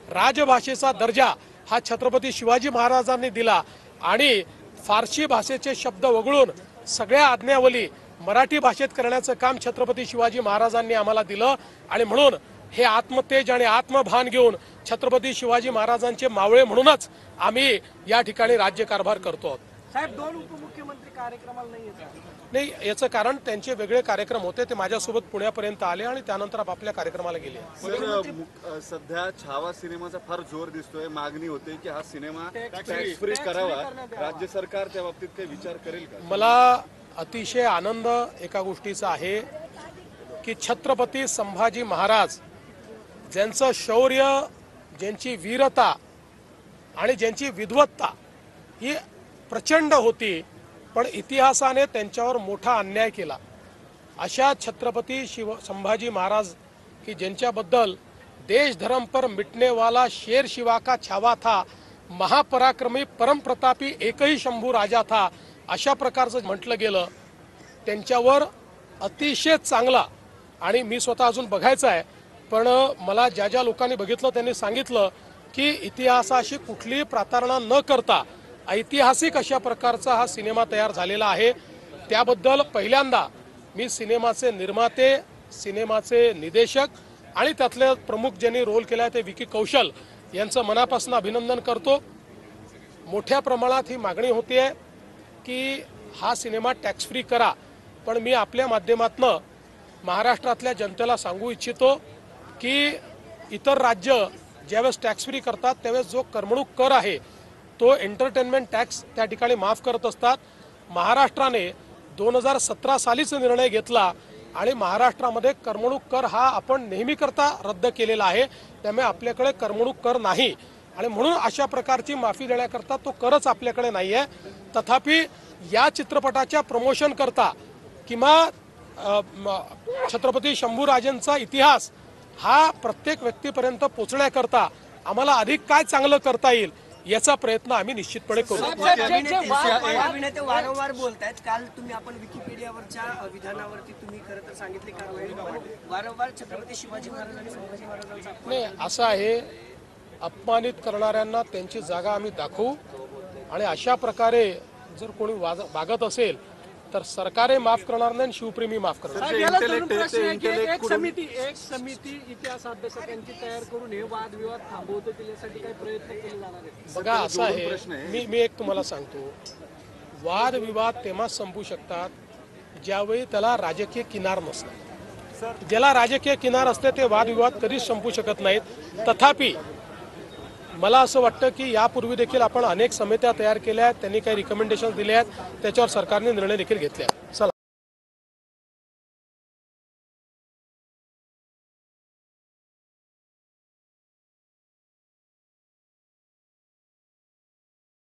राजभाषेचा दर्जा हा छत्रपती शिवाजी महाराजांनी दिला आणि फारसी भाषेचे शब्द वगळून सगळ्या आज्ञावली मराठी भाषेत करण्याचं काम छत्रपती शिवाजी महाराजांनी आम्हाला दिलं आणि म्हणून हे आत्मतेज आणि आत्मभान घेऊन छत्रपती शिवाजी महाराजांचे मावळे म्हणूनच आम्ही या ठिकाणी राज्यकारभार करतो। साहेब, दोन उपमुख्यमंत्री कार्यक्रमाला नाही येतात? नाही, याचं कारण त्यांचे वेगळे कार्यक्रम होते, ते माझ्यासोबत पुण्यापर्यंत आले आणि त्यानंतर आपल्या कार्यक्रमाला गेले। सध्या छावा सिनेमाचा फार जोर दिसतोय, मागणी होते की हा सिनेमा टॅक्स फ्री करावा, राज्य सरकार त्या बाबतीत काही विचार करेल का? मला अतिशय आनंद एका गोष्टीचा आहे की छत्रपती संभाजी महाराज ज्यांचं शौर्य, ज्यांची वीरता आणि ज्यांची विद्वत्ता ही प्रचंड होती, पण इतिहासाने त्यांच्यावर मोठा अन्याय केला, अशा छत्रपती संभाजी महाराज की ज्यांच्याबद्दल देश धर्म पर मिटने वाला शेर शिवा का छावा था, महापराक्रमी परमप्रतापी एकही शंभू राजा था, अशा प्रकारचं म्हटलं गेलं। त्यांच्यावर अतिशय चांगला, आणि मी स्वतः अजून बघायचं आहे, पण मला ज्या ज्या लोकांनी बघितलं त्यांनी सांगितलं की इतिहासाशी कुठलीही प्रतारणा न करता ऐतिहासिक अशा प्रकारचा हा सिनेमा तयार झालेला आहे। त्याबद्दल पहिल्यांदा मी सिनेमाचे निर्माते, सिनेमाचे निर्देशक आणि त्यातले प्रमुख ज्यांनी रोल केला ते विकी कौशल यांचं मनापासून अभिनंदन करतो। मोठ्या प्रमाणात ही मागणी होते की हा सिनेमा टॅक्स फ्री करा, पण मी आपल्या माध्यमातून महाराष्ट्रातल्या जनतेला सांगू इच्छितो की इतर राज्य ज्यावेळेस टॅक्स फ्री करतात त्यावेळेस जो करमणूक कर आहे तो एंटरटेनमेंट टॅक्स त्या ठिकाणी माफ करत असतात। महाराष्ट्राने 2017 सालीच निर्णय घेतला आणि महाराष्ट्रामध्ये करमणूक कर हा आपण नेहमी करता रद्द केलेला आहे, त्यामुळे आपल्याकडे करमणूक कर नाही आणि म्हणून अशा प्रकारची माफी देण्याकरता तो करच आपल्याकडे नाही आहे। तथापि या चित्रपटाच्या प्रमोशन करता किंवा छत्रपती शंभूराजांचा इतिहास हा प्रत्येक व्यक्तीपर्यंत पोहोचण्याकरता आम्हाला अधिक काय चांगलं करता येईल याचा प्रयत्न आम्ही निश्चितपणे करू। अभिनेते वारंवार बोलतायत, काल तुम्ही आपण विकिपीडियावरच्या विधानावरती तुम्ही खरं तर सांगितले कारवाई, वारंवार छत्रपती शिवाजी महाराज आणि संभाजी महाराजांचा नाही, असं आहे, अपमानित करणाऱ्यांना त्यांची जागा आम्ही दाखवू आणि अशा प्रकारे जर कोणी वागत असेल तर सरकारे माफ करणार नाही, शिवप्रेमी माफ करणार। एक समिती इतिहास अभ्यासकांची तयार करून हे वादविवाद थांबवतील यासाठी काही प्रयत्न केले जाणार आहेत? बघा, असं आहे, मी एक तुम्हाला सांगतो, वादविवाद तेव्हाच संपू शकतात ज्यावेळी त्याला राजकीय किनार नसतात। ज्याला राजकीय किनार असते ते वादविवाद कधीच संपू शकत नाहीत। तथापि मला असं वाटतं की यापूर्वी देखील आपण अनेक समित्या तयार केल्या आहेत, त्यांनी काही रिकमेंडेशन्स दिल्या आहेत, त्याच्यावर सरकारने निर्णय देखील घेतले आहेत। चला।